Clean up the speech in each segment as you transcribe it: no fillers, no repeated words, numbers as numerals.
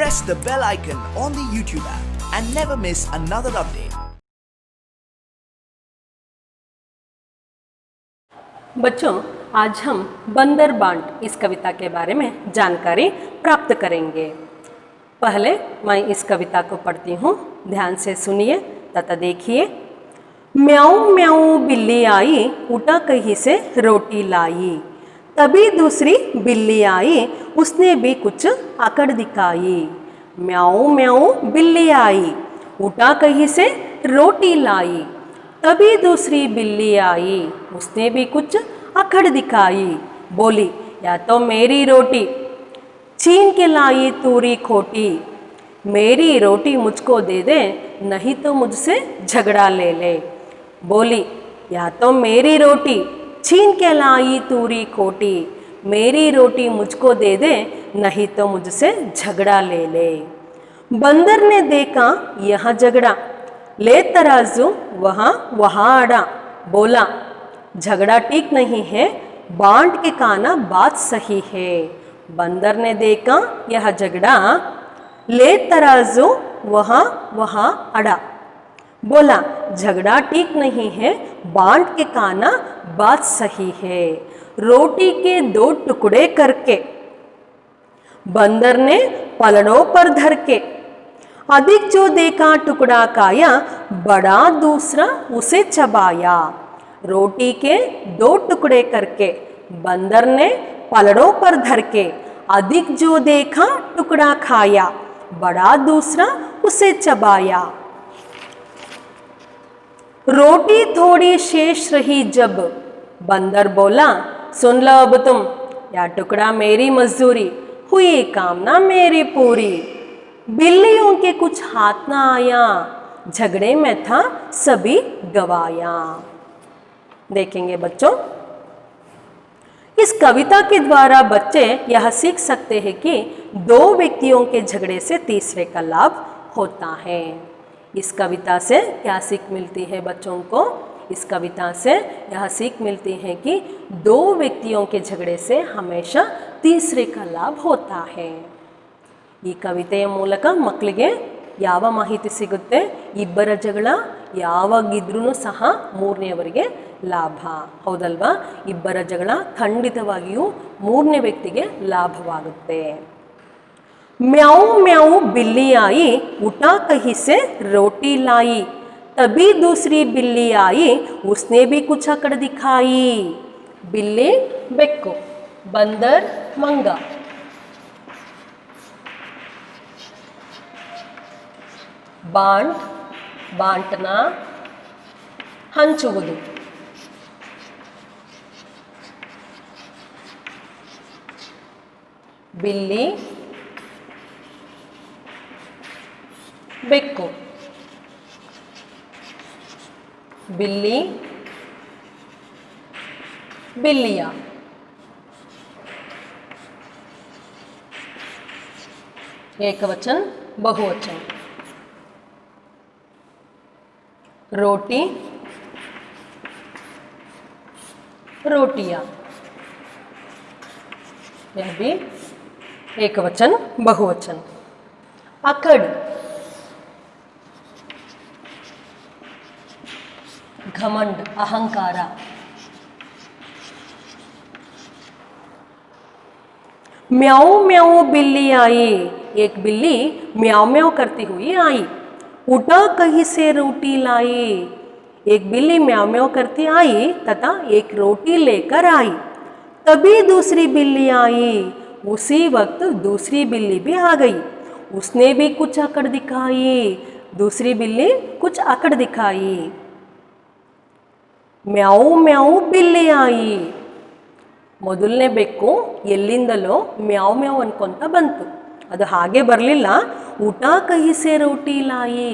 press the bell icon on the YouTube app and never miss another update. बच्चों, आज हम बंदर बांट इस कविता के बारे में जानकारी प्राप्त करेंगे। पहले मैं इस कविता को पढ़ती हूँ, ध्यान से सुनिए तथा देखिए। म्याऊं म्याऊं बिल्ली आई, उठा कहीं से रोटी लाई। तभी दूसरी बिल्ली आई, उसने भी कुछ अकड़ दिखाई। म्याऊं म्याऊं बिल्ली आई, उठा कहीं से रोटी लाई। तभी दूसरी बिल्ली आई, उसने भी कुछ अकड़ दिखाई। बोली, या तो मेरी रोटी छीन के लाई तूरी खोटी। मेरी रोटी मुझको दे दे, नहीं तो मुझसे झगड़ा ले ले। बोली, या तो मेरी रोटी छीन के लाई तूरी खोटी। मेरी रोटी मुझको दे दे, नहीं तो मुझसे झगड़ा ले ले। बंदर ने देखा यह झगड़ा, ले तराजू वहाँ अड़ा। बोला, झगड़ा ठीक नहीं है, बांट के खाना बात सही है। बंदर ने देखा यह झगड़ा, ले तराजू वहाँ अड़ा। बोला, झगड़ा ठीक नहीं है, बांट के खाना बात सही है। रोटी के दो टुकड़े करके बंदर ने पलड़ों पर धर के, अधिक जो देखा टुकड़ा खाया, बड़ा दूसरा उसे चबाया। रोटी के दो टुकड़े करके बंदर ने पलड़ों पर धर के, अधिक जो देखा टुकड़ा खाया, बड़ा दूसरा उसे चबाया। रोटी थोड़ी शेष रही जब, बंदर बोला, सुन लो अब तुम, या टुकड़ा मेरी मजदूरी, हुई कामना मेरी पूरी। बिल्लियों के कुछ हाथ ना आया, झगड़े में था सभी गवाया। देखेंगे बच्चों, इस कविता के द्वारा बच्चे यह सीख सकते हैं कि दो व्यक्तियों के झगड़े से तीसरे का लाभ होता है। इस कविता से क्या सीख मिलती है बच्चों को? इस कविता से यह सीख मिलती है कि दो व्यक्तियों के झगड़े से हमेशा तीसरे का लाभ होता है। ಈ ಕವಿತೆಯ ಮೂಲಕ ಮಕ್ಕಳಿಗೆ ಯಾವ ಮಾಹಿತಿ ಸಿಗುತ್ತೆ? ಇಬ್ಬರ ಜಗಳ ಯಾವಾಗಿದ್ರೂ ಸಹ ಮೂರನೆಯವರಿಗೆ ಲಾಭ, ಹೌದಲ್ವಾ? ಇಬ್ಬರ ಜಗಳ ಖಂಡಿತವಾಗಿಯೂ ಮೂರನೇ ವ್ಯಕ್ತಿಗೆ ಲಾಭವಾಗುತ್ತೆ। म्याऊं म्याऊं बिल्ली आई, उठा कहीं से रोटी लाई। तभी दूसरी बिल्ली आई, उसने भी कुछ अकड़ दिखाई। बिल्ली बेक्को, बंदर मंगा। बांट बांटना, ಹಂಚುವುದು। बिल्ली बेक्को, बिल्ली बिल्लिया। एकवचन बहुवचन। रोटी रोटियां, यह भी एकवचन बहुवचन। अकड़ घमंड अहंकार। म्याऊं म्याऊं बिल्ली आई, एक बिल्ली म्याऊं म्याऊं करती हुई आई। उठा कहीं से रोटी लाई, एक बिल्ली म्याऊं म्याऊं करती आई तथा एक रोटी लेकर आई। तभी दूसरी बिल्ली आई, उसी वक्त दूसरी बिल्ली भी आ गई। उसने भी कुछ अकड़ दिखाई, दूसरी बिल्ली कुछ अकड़ दिखाई। म्याऊं म्याऊं बिल्ली आई, ಮೊದಲನೇ ಬೆಕ್ಕು ಎಲ್ಲಿಂದಲೋ ಮ್ಯಾವ್ ಮ್ಯಾವ್ ಅನ್ಕೊಂತ ಬಂತು. ಅದು ಹಾಗೆ ಬರಲಿಲ್ಲ, ಊಟ ಕಹಿಸೆ ರೋಟಿ ಲಾಯಿ,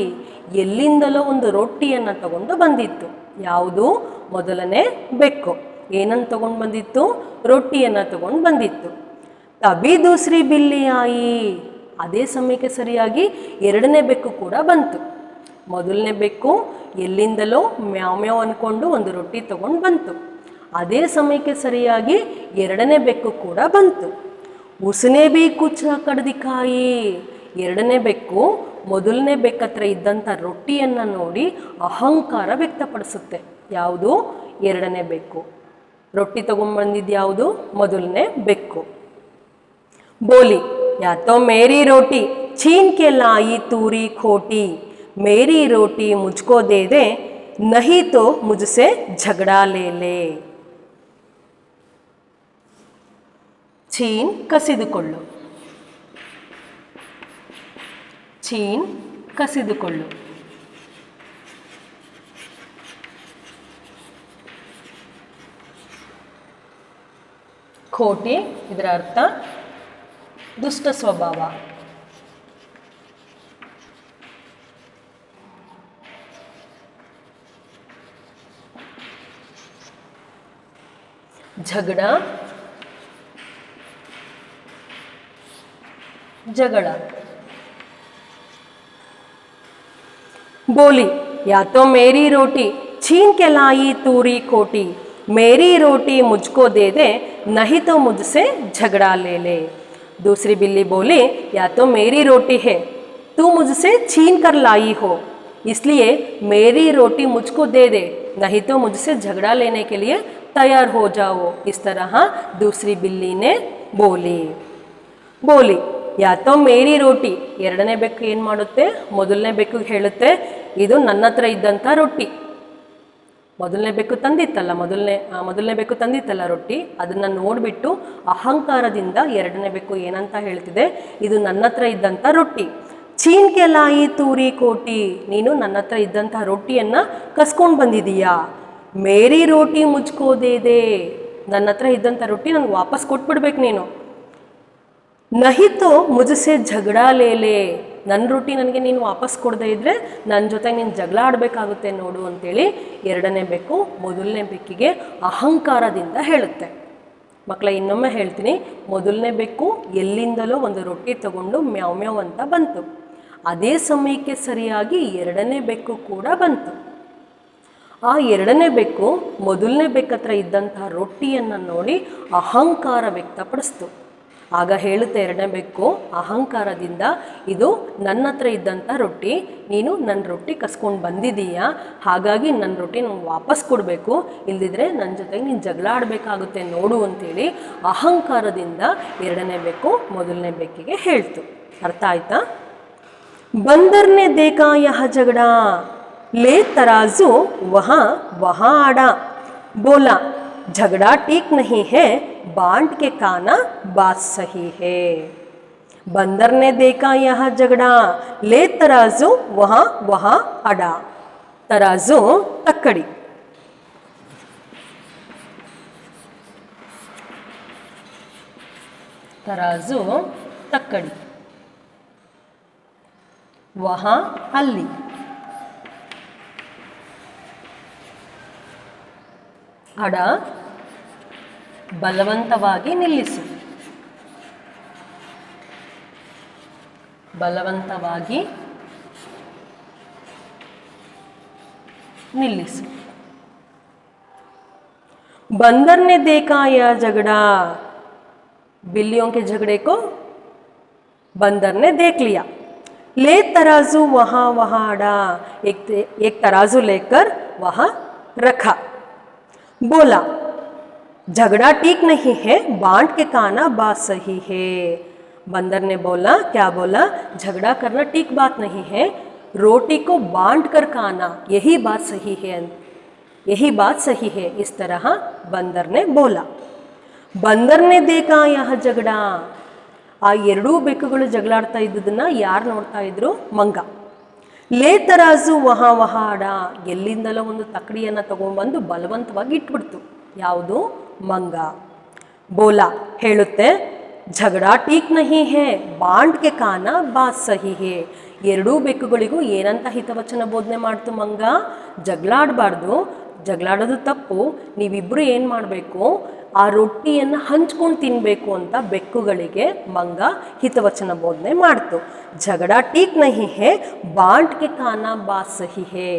ಎಲ್ಲಿಂದಲೋ ಒಂದು ರೊಟ್ಟಿಯನ್ನು ತಗೊಂಡು ಬಂದಿತ್ತು. ಯಾವುದು? ಮೊದಲನೇ ಬೆಕ್ಕು ಏನನ್ನು ತಗೊಂಡು ಬಂದಿತ್ತು? ರೊಟ್ಟಿಯನ್ನು ತಗೊಂಡು ಬಂದಿತ್ತು. ತಬಿ ದೂಸರಿ ಬಿಲ್ಲಿ ಆಯಿ, ಅದೇ ಸಮಯಕ್ಕೆ ಸರಿಯಾಗಿ ಎರಡನೇ ಬೆಕ್ಕು ಕೂಡ ಬಂತು. ಮೊದಲನೇ ಬೆಕ್ಕು ಎಲ್ಲಿಂದಲೋ ಮ್ಯಾವ್ ಮ್ಯಾವ್ ಅಂದ್ಕೊಂಡು ಒಂದು ರೊಟ್ಟಿ ತಗೊಂಡು ಬಂತು. ಅದೇ ಸಮಯಕ್ಕೆ ಸರಿಯಾಗಿ ಎರಡನೇ ಬೆಕ್ಕು ಕೂಡ ಬಂತು. ಉಸ್ನೆ ಬಿ ಕುಚ್ ಅಕಡ್ ದಿಖಾಯಿ, ಎರಡನೇ ಬೆಕ್ಕು ಮೊದಲನೇ ಬೆಕ್ಕತ್ರ ಇದ್ದಂಥ ರೊಟ್ಟಿಯನ್ನು ನೋಡಿ ಅಹಂಕಾರ ವ್ಯಕ್ತಪಡಿಸುತ್ತೆ. ಯಾವುದು? ಎರಡನೇ ಬೆಕ್ಕು. ರೊಟ್ಟಿ ತಗೊಂಡ್ಬಂದಿದ್ದು ಯಾವುದು? ಮೊದಲನೇ ಬೆಕ್ಕು. ಬೋಲಿ, ಯಾ ತೋ ಮೇರಿ ರೋಟಿ छीन के लाई तूरी खोटी, मेरी रोटी मुझको दे दे नहीं तो मुझसे झगड़ा ले ले. छीन ಕಸಿದುಕೊಳ್ಳು, छीन ಕಸಿದುಕೊಳ್ಳು. ಖೋಟಿ ಇದರ ಅರ್ಥ ದುಷ್ಟ ಸ್ವಭಾವ. झगड़ा झगड़ा. बोली, या तो मेरी रोटी छीन के लाई तूरी खोटी, मेरी रोटी मुझको दे दे नहीं तो मुझसे झगड़ा ले ले. दूसरी बिल्ली बोली, या तो मेरी रोटी है, तू मुझसे छीन कर लाई हो, इसलिए मेरी रोटी मुझको दे दे नहीं तो मुझसे झगड़ा लेने के लिए तैयार हो जाओ. इस तरह दूसरी बिल्ली ने बोली. बोली, या तो मेरी रोटी. ಎರಡನೇ ಬೆಕ್ಕು ಏನು ಮಾಡುತ್ತೆ? ಮೊದಲನೇ ಬೆಕ್ಕಿಗೆ ಹೇಳುತ್ತೆ, ಇದು ನನ್ನ ಹತ್ರ ಇದ್ದಂಥ ರೊಟ್ಟಿ. ಮೊದಲನೇ ಬೆಕ್ಕು ತಂದಿತ್ತಲ್ಲ, ಮೊದಲನೇ ಬೆಕ್ಕು ತಂದಿತ್ತಲ್ಲ ರೊಟ್ಟಿ, ಅದನ್ನು ನೋಡಿಬಿಟ್ಟು ಅಹಂಕಾರದಿಂದ ಎರಡನೇ ಬೆಕ್ಕು ಏನಂತ ಹೇಳ್ತಿದೆ? ಇದು ನನ್ನ ಹತ್ರ ಇದ್ದಂಥ ರೊಟ್ಟಿ. ಚೀನ್ ಕೆ ಲಾಯಿ ತೂರಿ ಕೋಟಿ, ನೀನು ನನ್ನ ಹತ್ರ ಇದ್ದಂಥ ರೊಟ್ಟಿಯನ್ನು ಕಸ್ಕೊಂಡು ಬಂದಿದೀಯಾ. ಮೇರಿ ರೋಟಿ ಮುಚ್ಕೋ ದೇ ದೇ, ನನ್ನ ಹತ್ರ ಇದ್ದಂಥ ರೊಟ್ಟಿ ನನಗೆ ವಾಪಸ್ ಕೊಟ್ಬಿಡ್ಬೇಕು ನೀನು. ನಹಿತೋ ಮುಜಸೆ ಜಗಳ ಲೇಲೆ, ನನ್ನ ರೊಟ್ಟಿ ನನಗೆ ನೀನು ವಾಪಸ್ ಕೊಡದೇ ಇದ್ದರೆ ನನ್ನ ಜೊತೆಗೆ ನೀನು ಜಗಳ ಆಡಬೇಕಾಗುತ್ತೆ ನೋಡು ಅಂತೇಳಿ ಎರಡನೇ ಬೆಕ್ಕು ಮೊದಲನೇ ಬೆಕ್ಕಿಗೆ ಅಹಂಕಾರದಿಂದ ಹೇಳುತ್ತೆ. ಮಕ್ಕಳ ಇನ್ನೊಮ್ಮೆ ಹೇಳ್ತೀನಿ, ಮೊದಲನೇ ಬೆಕ್ಕು ಎಲ್ಲಿಂದಲೋ ಒಂದು ರೊಟ್ಟಿ ತಗೊಂಡು ಮ್ಯಾವ್ ಮ್ಯಾವ್ ಅಂತ ಬಂತು. ಅದೇ ಸಮಯಕ್ಕೆ ಸರಿಯಾಗಿ ಎರಡನೇ ಬೆಕ್ಕು ಕೂಡ ಬಂತು. ಆ ಎರಡನೇ ಬೆಕ್ಕು ಮೊದಲನೇ ಬೆಕ್ಕತ್ರ ಇದ್ದಂಥ ರೊಟ್ಟಿಯನ್ನು ನೋಡಿ ಅಹಂಕಾರ ವ್ಯಕ್ತಪಡಿಸ್ತು. ಆಗ ಹೇಳುತ್ತೆ ಎರಡನೇ ಬೆಕ್ಕು ಅಹಂಕಾರದಿಂದ, ಇದು ನನ್ನ ಹತ್ರ ಇದ್ದಂಥ ರೊಟ್ಟಿ, ನೀನು ನನ್ನ ರೊಟ್ಟಿ ಕಸ್ಕೊಂಡು ಬಂದಿದ್ದೀಯಾ, ಹಾಗಾಗಿ ನನ್ನ ರೊಟ್ಟಿ ನಂಗೆ ವಾಪಸ್ ಕೊಡಬೇಕು, ಇಲ್ದಿದ್ರೆ ನನ್ನ ಜೊತೆಗೆ ನೀನು ಜಗಳ ಆಡಬೇಕಾಗುತ್ತೆ ನೋಡು ಅಂತೇಳಿ ಅಹಂಕಾರದಿಂದ ಎರಡನೇ ಬೆಕ್ಕು ಮೊದಲನೇ ಬೆಕ್ಕಿಗೆ ಹೇಳ್ತು. ಅರ್ಥ ಆಯ್ತಾ? ಬಂದರ್ನೆ ದೇಖಾ ಯಹ ಜಗಡ, ले तराजू वहाँ वहाँ आड़ा, बोला झगड़ा ठीक नहीं है, बांट के खाना बात सही है. बंदर ने देखा यह झगड़ा, ले तराजू वहाँ वहाँ आड़ा. तराजू तಕ್ಕಡಿ. तराजू तಕ್ಕಡಿ. वहाँ ಅಲ್ಲಿ. ಅಡ ಬಲವಂತವಾಗಿ ನಿಲ್ಲಿಸು. ಬಲವಂತವಾಗಿ ನಿಲ್ಲಿಸು. बंदर ने देखा यह झगड़ा, बिल्लियों के झगड़े को बंदर ने देख लिया. ले तराजू वहाँ वहाँ अड़ा, एक तराजू लेकर वहाँ रखा. बोला झगड़ा ठीक नहीं है, बांट के खाना बात सही है. बंदर ने बोला, क्या बोला? झगड़ा करना ठीक बात नहीं है, रोटी को बांट कर खाना यही बात सही है, यही बात सही है. इस तरह बंदर ने बोला. बंदर ने देखा यह झगड़ा, ಆ ಎರಡೂ ಬೆಕ್ಕುಗಳು ಜಗಳಾಡ್ತಾ ಇದ್ದುದನ್ನ ಯಾರು ನೋಡ್ತಾ ಇದ್ರು? ಮಂಗ. ಲೇ ತರಾಜು ವಹಾ ವಹಾಡ, ಎಲ್ಲಿಂದಲೋ ಒಂದು ತಕ್ಕಡಿಯನ್ನು ತಗೊಂಡ್ಬಂದು ಬಲವಂತವಾಗಿ ಇಟ್ಬಿಡ್ತು. ಯಾವುದು? ಮಂಗ. ಬೋಲಾ ಹೇಳುತ್ತೆ, झगड़ा ठीक नहीं है, बांट के खाना बात सही है. ಎರಡೂ ಬೆಕ್ಕುಗಳಿಗೂ ಏನಂತ ಹಿತವಚನ ಬೋಧನೆ ಮಾಡ್ತು ಮಂಗ? ಜಗಳಾಡಬಾರ್ದು, ಜಗಳಾಡೋದು ತಪ್ಪು, ನೀವಿಬ್ಬರು ಏನು ಮಾಡಬೇಕು? ಆ ರೊಟ್ಟಿಯನ್ನು ಹಂಚ್ಕೊಂಡು ತಿನ್ನಬೇಕು ಅಂತ ಬೆಕ್ಕುಗಳಿಗೆ ಮಂಗ ಹಿತವಚನ ಬೋಧನೆ ಮಾಡ್ತು. झगड़ा ठीक नहीं है, बांट के खाना बात सही है,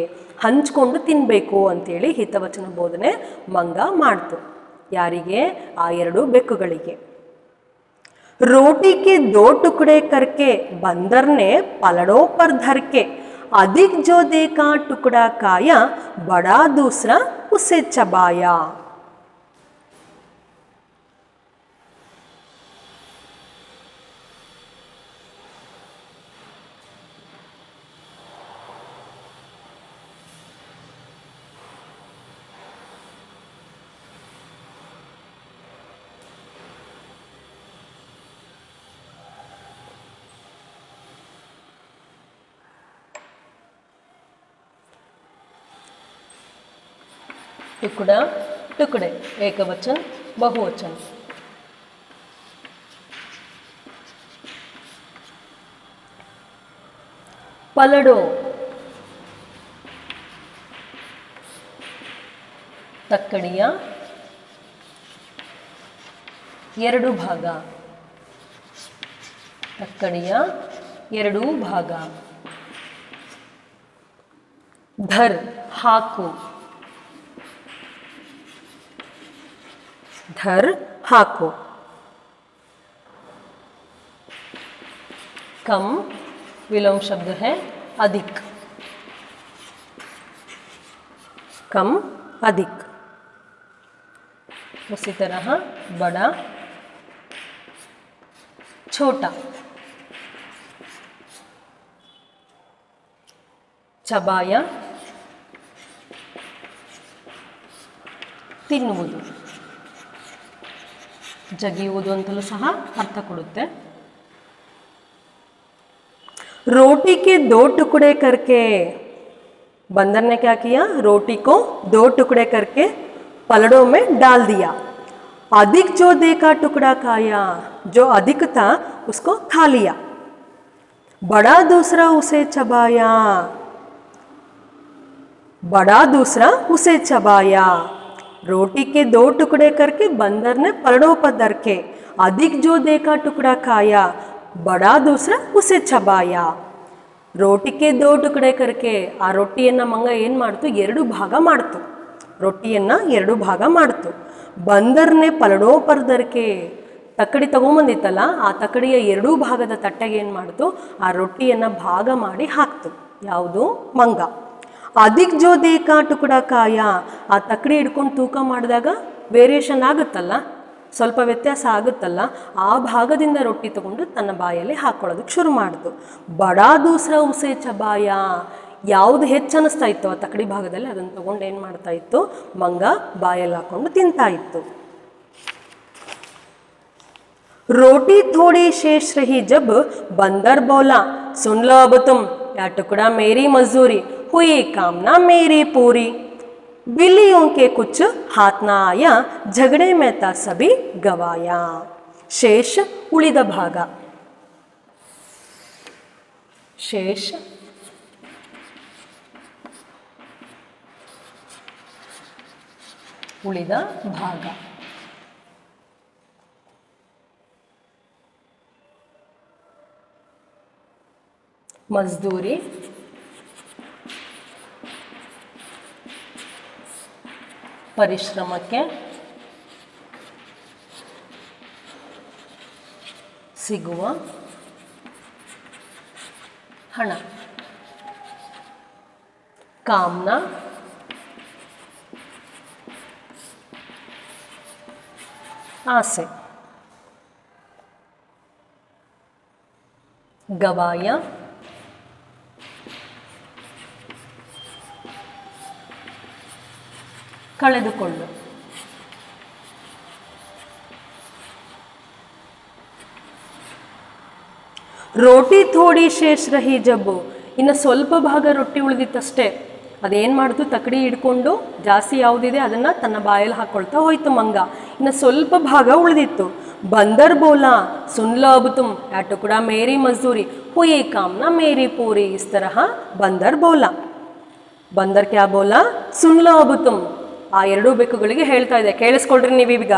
ಹಂಚ್ಕೊಂಡು ತಿನ್ನಬೇಕು ಅಂತೇಳಿ ಹಿತವಚನ ಬೋಧನೆ ಮಂಗ ಮಾಡ್ತು. ಯಾರಿಗೆ? ಆ ಎರಡೂ ಬೆಕ್ಕುಗಳಿಗೆ. रोटी के 2 टुकड़े करके बंदर ने पलड़ों पर धर के अधिक जो देखा टुकड़ा खाया बड़ा दूसरा उसे चबाया। टुकड़ा टुकड़े एक वचन बहुवचन। पलड़ो तಕ್ಕಡಿಯ ಎರಡು ಭಾಗ ತಕ್ಕಡಿಯ ಎರಡು ಭಾಗ। ಧರ್ ಹಾಕು धर हाको। कम विलोम शब्द है अधिक। कम अधिक। उसी तरह बड़ा छोटा। चबाया ತಿನ್ನುವುದು ಜಗಿಯುವುದು ಅಂತಲೂ ಸಹ ಅರ್ಥ ಕೊಡುತ್ತೆ। रोटी के 2 टुकड़े करके बंदर ने क्या किया, रोटी को 2 टुकड़े करके पलड़ों में डाल दिया। अधिक जो देखा टुकड़ा खाया, जो अधिक था उसको खा लिया। बड़ा दूसरा उसे चबाया, बड़ा दूसरा उसे चबाया। रोटी के 2 टुकड़े करके बंदर ने पलड़ों पर धर के अधिक जो देखा टुकड़ा खाया, बड़ा दूसरा उसे ಚಬಾಯ। ರೋಟಿಗೆ 2 ಟುಕಡೆ करके ಆ ರೊಟ್ಟಿಯನ್ನು ಮಂಗ ಏನು ಮಾಡ್ತು, 2 ಭಾಗ ಮಾಡ್ತು। ರೊಟ್ಟಿಯನ್ನು 2 ಭಾಗ ಮಾಡ್ತು। ಬಂದರ್ನೆ ಪಲಡೋ ಪರ್ ಧರ್ಕೆ ತಕ್ಕಡಿ ತಗೊಂಬಂದಿತ್ತಲ್ಲ, ಆ ತಕ್ಕಡಿಯ 2 ಭಾಗದ ತಟ್ಟೆಗೆ ಏನು ಮಾಡ್ತು, ಆ ರೊಟ್ಟಿಯನ್ನು ಭಾಗ ಮಾಡಿ ಹಾಕ್ತು। ಯಾವುದು? ಮಂಗ। अधिक जो देखा टुकड़ा खाया, ಆ ತಕ್ಕಡಿ ಹಿಡ್ಕೊಂಡು ತೂಕ ಮಾಡಿದಾಗ ವೇರಿಯೇಷನ್ ಆಗುತ್ತಲ್ಲ, ಸ್ವಲ್ಪ ವ್ಯತ್ಯಾಸ ಆಗುತ್ತಲ್ಲ, ಆ ಭಾಗದಿಂದ ರೊಟ್ಟಿ ತಗೊಂಡು ತನ್ನ ಬಾಯಲ್ಲಿ ಹಾಕೊಳ್ಳೋದಕ್ಕೆ ಶುರು ಮಾಡಿತು। ಬಡಾ ದೂಸರ ಉಸೆ ಚಬಾಯ, ಯಾವುದು ಹೆಚ್ಚು ಅನ್ನಿಸ್ತಾ ಇತ್ತು ಆ ತಕ್ಕಡಿ ಭಾಗದಲ್ಲಿ ಅದನ್ನು ತಗೊಂಡು ಏನು ಮಾಡ್ತಾ ಇತ್ತು, ಮಂಗ ಬಾಯಲ್ಲಿ ಹಾಕೊಂಡು ತಿಂತಾ ಇತ್ತು। रोटी थोड़ी शेष रही जब बंदर बोला, सुन लो अब तुम, या टुकड़ा मेरी मजदूरी, हुई कामना मेरी पूरी। बिल्लियों के कुछ हाथ ना आया, झगड़े में था सभी गवाया। शेष उಳಿದ ಭಾಗ। शेष ಉಳಿದ ಭಾಗ। ಮಜ್ದೂರಿ ಪರಿಶ್ರಮಕ್ಕೆ ಸಿಗುವ ಹಣ। ಕಾಮನಾ ಆಸೆ। ಗವಾಯ ಕಳೆದುಕೊಳ್ಳು। ರೋಟಿ ಥೋಡಿ ಶೇಷ ರಹಿ ಜಬ್ಬು, ಇನ್ನು ಸ್ವಲ್ಪ ಭಾಗ ರೊಟ್ಟಿ ಉಳಿದಿತ್ತಷ್ಟೇ, ಅದೇನು ಮಾಡ್ತು, ತಕ್ಕಡಿ ಹಿಡ್ಕೊಂಡು ಜಾಸ್ತಿ ಯಾವುದಿದೆ ಅದನ್ನು ತನ್ನ ಬಾಯಲ್ಲಿ ಹಾಕ್ಕೊಳ್ತಾ ಹೋಯ್ತು ಮಂಗ। ಇನ್ನು ಸ್ವಲ್ಪ ಭಾಗ ಉಳಿದಿತ್ತು। ಬಂದರ್ ಬೋಲಾ, ಸುನ್ಲೋ ಅಬ್ ತುಮ್, ಯಾ ಟುಕಡಾ ಮೇರಿ ಮಜ್ದೂರಿ, ಹುಯಿ ಕಾಮ್ನಾ ಮೇರಿ ಪೂರಿ। ಇಸ್ ತರಹ ಬಂದರ್ ಬೋಲಾ। ಬಂದರ್ ಕ್ಯಾ ಬೋಲಾ, ಸುನ್ಲೋ ಅಬ್ ತುಮ್, ಆ 2 ಬೆಕ್ಕುಗಳಿಗೆ ಹೇಳ್ತಾ ಇದೆ, ಕೇಳಿಸ್ಕೊಳ್ರಿ ನೀವೀಗ,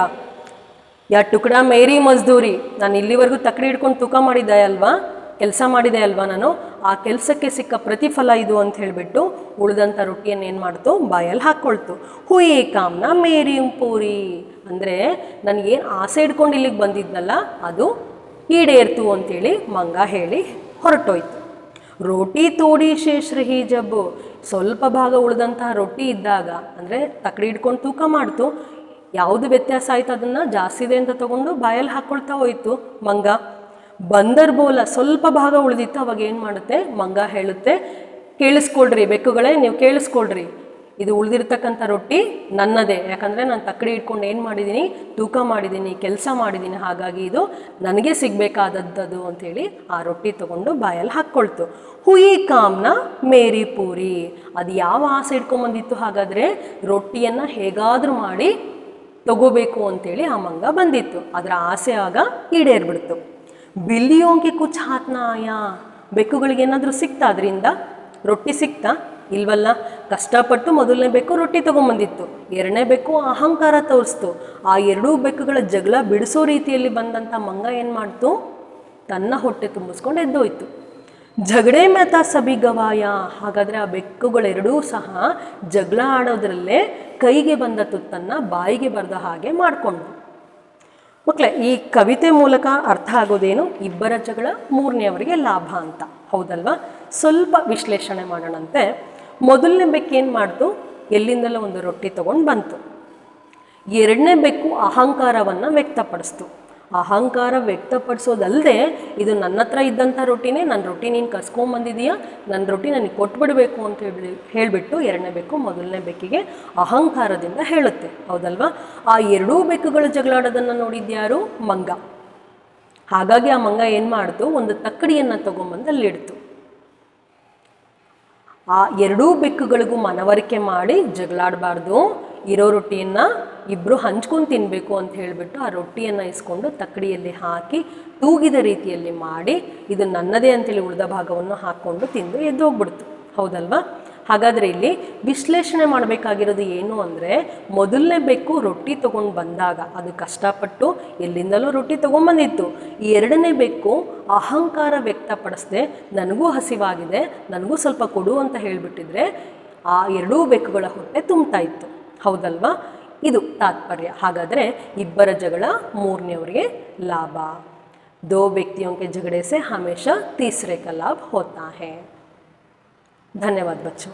ಯಾ ಟುಕಡಾ ಮೇರಿ ಮಜ್ದೂರಿ, ನಾನು ಇಲ್ಲಿವರೆಗೂ ತಕ್ಕಡಿ ಹಿಡ್ಕೊಂಡು ತೂಕ ಮಾಡಿದ್ದೆ ಅಲ್ವಾ, ಕೆಲಸ ಮಾಡಿದೆ ಅಲ್ವಾ ನಾನು, ಆ ಕೆಲಸಕ್ಕೆ ಸಿಕ್ಕ ಪ್ರತಿಫಲ ಇದು ಅಂತ ಹೇಳಿಬಿಟ್ಟು ಉಳಿದಂಥ ರೊಟ್ಟಿಯನ್ನು ಏನು ಮಾಡ್ತು, ಬಾಯಲ್ಲಿ ಹಾಕ್ಕೊಳ್ತು। ಹುಯಿ ಕಾಮ್ನಾ ಮೇರಿ ಪೂರಿ, ಅಂದರೆ ನನಗೇನು ಆಸೆ ಹಿಡ್ಕೊಂಡು ಇಲ್ಲಿಗೆ ಬಂದಿದ್ನಲ್ಲ ಅದು ಈಡೇರ್ತು ಅಂತೇಳಿ ಮಂಗ ಹೇಳಿ ಹೊರಟೋಯ್ತು. ರೋಟಿ ತೋಡಿ ಶೇಷ ರಹಿ ಜಬ್ಬು, ಸ್ವಲ್ಪ ಭಾಗ ಉಳಿದಂತಹ ರೊಟ್ಟಿ ಇದ್ದಾಗ ಅಂದರೆ ತಕ್ಕಡಿ ಹಿಡ್ಕೊಂಡು ತೂಕ ಮಾಡ್ತು, ಯಾವುದು ವ್ಯತ್ಯಾಸ ಆಯಿತು ಅದನ್ನು ಜಾಸ್ತಿ ಇದೆ ಅಂತ ತಗೊಂಡು ಬಾಯಲ್ಲಿ ಹಾಕ್ಕೊಳ್ತಾ ಹೋಯ್ತು ಮಂಗ. ಬಂದರ್ ಬೋಲ, ಸ್ವಲ್ಪ ಭಾಗ ಉಳಿದಿತ್ತು, ಅವಾಗ ಏನು ಮಾಡುತ್ತೆ ಮಂಗ ಹೇಳುತ್ತೆ, ಕೇಳಿಸ್ಕೊಳ್ರಿ ಬೆಕ್ಕುಗಳೇ, ನೀವು ಕೇಳಿಸ್ಕೊಳ್ರಿ, ಇದು ಉಳಿದಿರ್ತಕ್ಕಂಥ ರೊಟ್ಟಿ ನನ್ನದೇ, ಯಾಕಂದರೆ ನಾನು ತಕ್ಕಡಿ ಇಟ್ಕೊಂಡು ಏನು ಮಾಡಿದ್ದೀನಿ, ತೂಕ ಮಾಡಿದ್ದೀನಿ, ಕೆಲಸ ಮಾಡಿದ್ದೀನಿ, ಹಾಗಾಗಿ ಇದು ನನಗೆ ಸಿಗಬೇಕಾದದ್ದು ಅಂಥೇಳಿ ಆ ರೊಟ್ಟಿ ತೊಗೊಂಡು ಬಾಯಲ್ಲಿ ಹಾಕ್ಕೊಳ್ತು. ಹುಯಿ ಕಾಮ್ನ ಮೇರಿ ಪೂರಿ, ಅದು ಯಾವ ಆಸೆ ಇಟ್ಕೊಂಬಂದಿತ್ತು ಹಾಗಾದರೆ, ರೊಟ್ಟಿಯನ್ನು ಹೇಗಾದರೂ ಮಾಡಿ ತಗೋಬೇಕು ಅಂತೇಳಿ ಆ ಮಂಗ ಬಂದಿತ್ತು. ಅದರ ಆಸೆ ಆಗ ಈಡೇರ್ಬಿಡ್ತು. ಬಿಲ್ಲಿಯೋಂಗೆ ಕುಚ್ ಹಾತ್ನ ಆಯಾ, ಬೆಕ್ಕುಗಳಿಗೆ ಏನಾದರೂ ಸಿಕ್ತಾ ಅದರಿಂದ, ರೊಟ್ಟಿ ಸಿಕ್ತಾ? ಇಲ್ವಲ್ಲ. ಕಷ್ಟಪಟ್ಟು ಮೊದಲನೇ ಬೆಕ್ಕು ರೊಟ್ಟಿ ತೊಗೊಂಬಂದಿತ್ತು, ಎರಡನೇ ಬೆಕ್ಕು ಅಹಂಕಾರ ತೋರಿಸ್ತು. ಆ ಎರಡೂ ಬೆಕ್ಕುಗಳ ಜಗಳ ಬಿಡಿಸೋ ರೀತಿಯಲ್ಲಿ ಬಂದಂಥ ಮಂಗ ಏನು ಮಾಡ್ತು, ತನ್ನ ಹೊಟ್ಟೆ ತುಂಬಿಸ್ಕೊಂಡು ಎದ್ದೋಯ್ತು. ಜಗಡೆ ಮೇತ ಸಬಿ ಗವಾಯ, ಹಾಗಾದರೆ ಆ ಬೆಕ್ಕುಗಳೆರಡೂ ಸಹ ಜಗಳ ಆಡೋದ್ರಲ್ಲೇ ಕೈಗೆ ಬಂದ ತುತ್ತನ್ನು ಬಾಯಿಗೆ ಬರೆದ ಹಾಗೆ ಮಾಡಿಕೊಂಡು. ಮಕ್ಕಳೇ, ಈ ಕವಿತೆ ಮೂಲಕ ಅರ್ಥ ಆಗೋದೇನು, ಇಬ್ಬರ ಜಗಳ ಮೂರನೆಯವರಿಗೆ ಲಾಭ ಅಂತ, ಹೌದಲ್ವಾ? ಸ್ವಲ್ಪ ವಿಶ್ಲೇಷಣೆ ಮಾಡೋಣಂತೆ. ಮೊದಲನೇ ಬೆಕ್ಕು ಏನು ಮಾಡ್ತು, ಎಲ್ಲಿಂದಲೂ ಒಂದು ರೊಟ್ಟಿ ತೊಗೊಂಡು ಬಂತು. ಎರಡನೇ ಬೆಕ್ಕು ಅಹಂಕಾರವನ್ನು ವ್ಯಕ್ತಪಡಿಸ್ತು. ಅಹಂಕಾರ ವ್ಯಕ್ತಪಡಿಸೋದಲ್ಲದೆ, ಇದು ನನ್ನ ಹತ್ರ ಇದ್ದಂಥ ರೊಟ್ಟಿನೇ, ನನ್ನ ರೊಟ್ಟಿ ನೀನು ಕಸ್ಕೊಂಬಂದಿದೀಯಾ, ನನ್ನ ರೊಟ್ಟಿ ನನಗೆ ಕೊಟ್ಬಿಡಬೇಕು ಅಂತ ಹೇಳಿಬಿಟ್ಟು ಎರಡನೇ ಬೆಕ್ಕು ಮೊದಲನೇ ಬೆಕ್ಕಿಗೆ ಅಹಂಕಾರದಿಂದ ಹೇಳುತ್ತೆ, ಹೌದಲ್ವಾ? ಆ ಎರಡೂ ಬೆಕ್ಕುಗಳು ಜಗಳಾಡೋದನ್ನು ನೋಡಿದ್ಯಾರು, ಮಂಗ. ಹಾಗಾಗಿ ಆ ಮಂಗ ಏನು ಮಾಡ್ತು, ಒಂದು ತಕ್ಕಡಿಯನ್ನು ತೊಗೊಂಬಂದು ಅಲ್ಲಿಡ್ತು. ಆ ಎರಡೂ ಬೆಕ್ಕುಗಳಿಗೂ ಮನವರಿಕೆ ಮಾಡಿ ಜಗಳಾಡಬಾರ್ದು, ಇರೋ ರೊಟ್ಟಿಯನ್ನು ಇಬ್ಬರು ಹಂಚ್ಕೊಂಡು ತಿನ್ನಬೇಕು ಅಂತ ಹೇಳಿಬಿಟ್ಟು ಆ ರೊಟ್ಟಿಯನ್ನು ಇಸ್ಕೊಂಡು ತಕ್ಕಡಿಯಲ್ಲಿ ಹಾಕಿ ತೂಗಿದ ರೀತಿಯಲ್ಲಿ ಮಾಡಿ, ಇದು ನನ್ನದೇ ಅಂತೇಳಿ ಉಳಿದ ಭಾಗವನ್ನು ಹಾಕ್ಕೊಂಡು ತಿಂದು ಎದ್ದೋಗ್ಬಿಡ್ತು, ಹೌದಲ್ವಾ? ಹಾಗಾದರೆ ಇಲ್ಲಿ ವಿಶ್ಲೇಷಣೆ ಮಾಡಬೇಕಾಗಿರೋದು ಏನು ಅಂದರೆ, ಮೊದಲನೇ ಬೆಕ್ಕು ರೊಟ್ಟಿ ತೊಗೊಂಡು ಬಂದಾಗ ಅದು ಕಷ್ಟಪಟ್ಟು ಎಲ್ಲಿಂದಲೂ ರೊಟ್ಟಿ ತೊಗೊಂಬಂದಿತ್ತು. ಈ ಎರಡನೇ ಬೆಕ್ಕು ಅಹಂಕಾರ ವ್ಯಕ್ತಪಡಿಸದೆ, ನನಗೂ ಹಸಿವಾಗಿದೆ, ನನಗೂ ಸ್ವಲ್ಪ ಕೊಡು ಅಂತ ಹೇಳಿಬಿಟ್ಟಿದ್ರೆ ಆ ಎರಡೂ ಬೆಕ್ಕುಗಳ ಹೊಟ್ಟೆ ತುಂಬ್ತಾ ಇತ್ತು, ಹೌದಲ್ವಾ? ಇದು ತಾತ್ಪರ್ಯ. ಹಾಗಾದರೆ ಇಬ್ಬರ ಜಗಳ ಮೂರನೆಯವರಿಗೆ ಲಾಭ. दो व्यक्तियों के झगड़े से हमेशा तीसरे का लाभ होता है। धन्यवाद बच्चों।